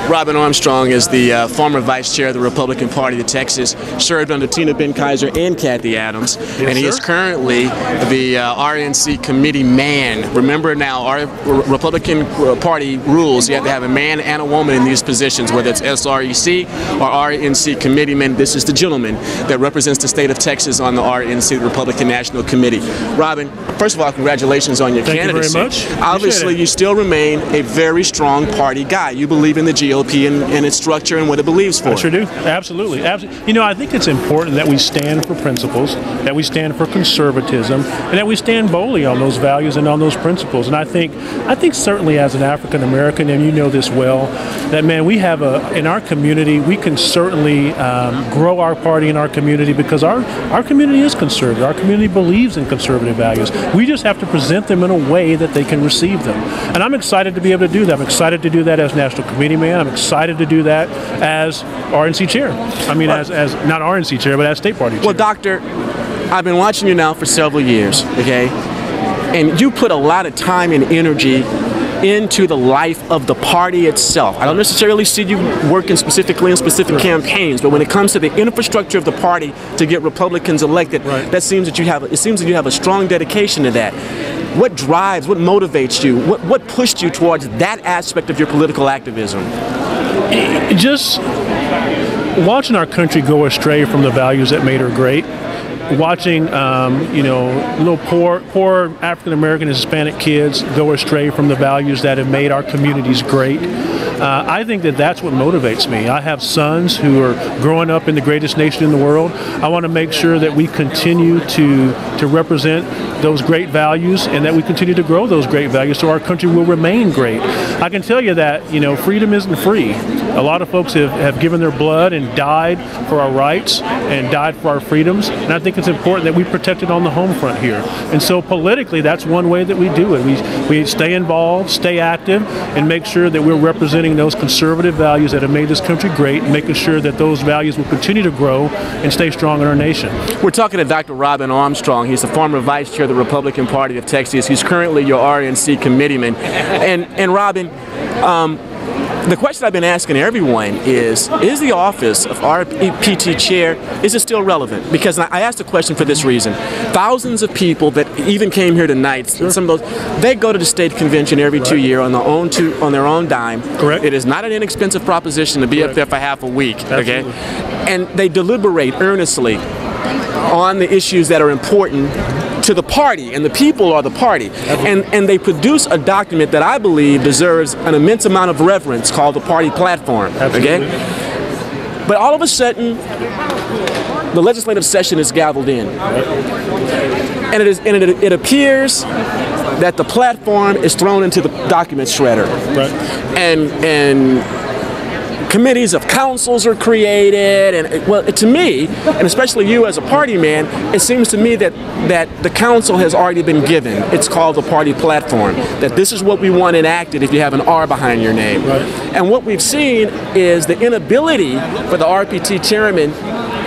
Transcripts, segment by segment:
Robin Armstrong is the former vice chair of the Republican Party of Texas, served under Tina Ben Kaiser and Kathy Adams, and he is currently the RNC committee man. Remember now, our Republican Party rules, you have to have a man and a woman in these positions, whether it's SREC or RNC committeeman. This is the gentleman that represents the state of Texas on the RNC, the Republican National Committee. Robin, first of all, congratulations on your candidacy. Thank you very much. Obviously, you still remain a very strong party guy. You believe in the GOP and its structure and what it believes for. I sure do. Absolutely. You know, I think it's important that we stand for principles, that we stand for conservatism, and that we stand boldly on those values and on those principles. And I think certainly as an African American, and you know this well, that man, we have in our community, we can certainly grow our party in our community because our community is conservative. Our community believes in conservative values. We just have to present them in a way that they can receive them. And I'm excited to be able to do that. I'm excited to do that as National Committee man. I'm excited to do that as RNC chair. I mean, as not RNC chair, but as state party chair. Well, Doctor, I've been watching you now for several years, okay? And you put a lot of time and energy into the life of the party itself. I don't necessarily see you working specifically in specific campaigns, but when it comes to the infrastructure of the party to get Republicans elected, it seems that you have a strong dedication to that. What drives, what motivates you, what pushed you towards that aspect of your political activism? Just watching our country go astray from the values that made her great. Watching, you know, little poor African American and Hispanic kids go astray from the values that have made our communities great. I think that that's what motivates me. I have sons who are growing up in the greatest nation in the world. I want to make sure that we continue to represent those great values and that we continue to grow those great values so our country will remain great. I can tell you that, you know, freedom isn't free. A lot of folks have given their blood and died for our rights and died for our freedoms, and I think it's important that we protect it on the home front here. And so politically, that's one way that we do it. We stay involved, stay active, and make sure that we're representing those conservative values that have made this country great, and making sure that those values will continue to grow and stay strong in our nation. We're talking to Dr. Robin Armstrong. He's the former vice chair of the Republican Party of Texas. He's currently your RNC committeeman. And Robin, the question I've been asking everyone is the office of RPT chair, is it still relevant? Because I asked the question for this reason. Thousands of people that even came here tonight, some of those, they go to the state convention every 2 years on their own dime. Correct. It is not an inexpensive proposition to be up there for half a week. Okay? Absolutely. And they deliberate earnestly on the issues that are important to the party, and the people are the party. And they produce a document that I believe deserves an immense amount of reverence called the party platform. Absolutely. Okay? But all of a sudden, the legislative session is gavelled in. And it appears that the platform is thrown into the document shredder. Right. And committees of councils are created, and well, to me, and especially you as a party man, it seems to me that the council has already been given. It's called the party platform, that this is what we want enacted if you have an R behind your name. Right. And what we've seen is the inability for the RPT chairman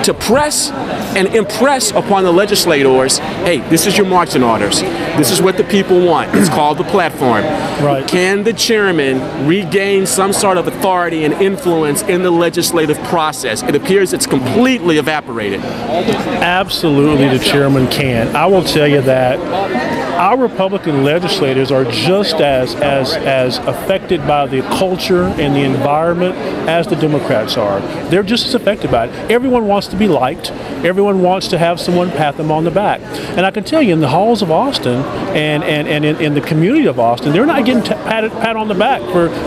to press and impress upon the legislators, hey, this is your marching orders. This is what the people want. It's called the platform. Right. Can the chairman regain some sort of authority and influence in the legislative process? It appears it's completely evaporated. Absolutely, the chairman can. I will tell you that our Republican legislators are just as affected by the culture and the environment as the Democrats are. They're just as affected by it. Everyone wants to be liked. Everyone wants to have someone pat them on the back. And I can tell you, in the halls of Austin and in the community of Austin, they're not getting pat on the back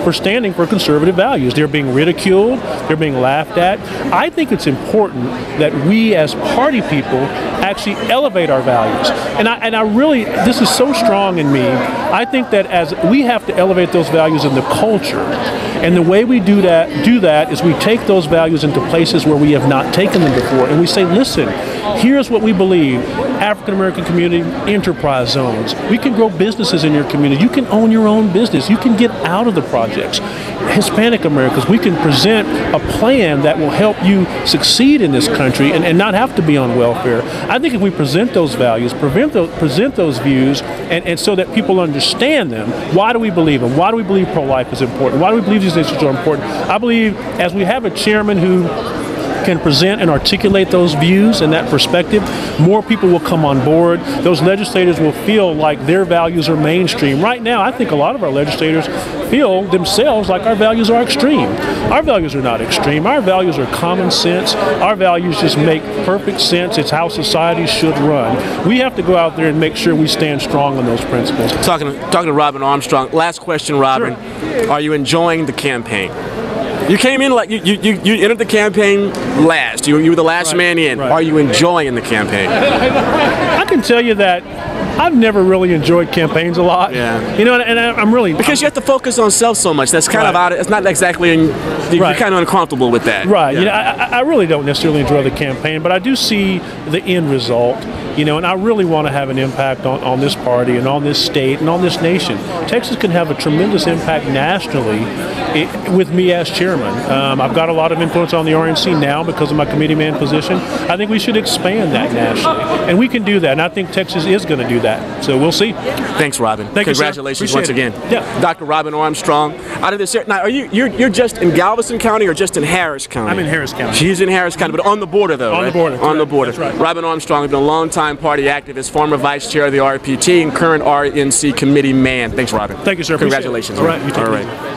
for standing for conservative values. They're being ridiculed. They're being laughed at. I think it's important that we as party people actually elevate our values. And I really, this is so strong in me. I think that as we have to elevate those values in the culture, and the way we do that is we take those values into places where we have not taken them before, and we say, listen, here's what we believe. African American community enterprise zones. We can grow businesses in your community. You can own your own business. You can get out of the projects. Hispanic Americans, we can present a plan that will help you succeed in this country and not have to be on welfare. I think if we present those values, present those views, and so that people understand them, why do we believe them? Why do we believe pro-life is important? Why do we believe these issues are important? I believe as we have a chairman who can present and articulate those views and that perspective, more people will come on board. Those legislators will feel like their values are mainstream. Right now, I think a lot of our legislators feel themselves like our values are extreme. Our values are not extreme. Our values are common sense. Our values just make perfect sense. It's how society should run. We have to go out there and make sure we stand strong on those principles. Talking to Robin Armstrong. Last question, Robin. Sure. Are you enjoying the campaign? You came in like you entered the campaign last. You were the last man in. Right. Are you enjoying the campaign? I can tell you that I've never really enjoyed campaigns a lot. Yeah. You know, and I'm really because you have to focus on self so much. That's kind of out. It's not exactly. You're kind of uncomfortable with that. Right. Yeah. You know, I really don't necessarily enjoy the campaign, but I do see the end result. You know, and I really want to have an impact on this party and on this state and on this nation. Texas can have a tremendous impact nationally with me as chairman. I've got a lot of influence on the RNC now because of my committee man position. I think we should expand that nationally, and we can do that. And I think Texas is going to do that. So we'll see. Thanks, Robin. Congratulations once again. Yeah. Dr. Robin Armstrong. Out of this area, now, you're just in Galveston County or just in Harris County? I'm in Harris County. She's in Harris County, but on the border though. On the border. On the border. That's right. Robin Armstrong has been a long-time party activist, former vice chair of the RPT, and current RNC committee man. Thanks, Robin. Thank you, sir. Congratulations. All right. All right.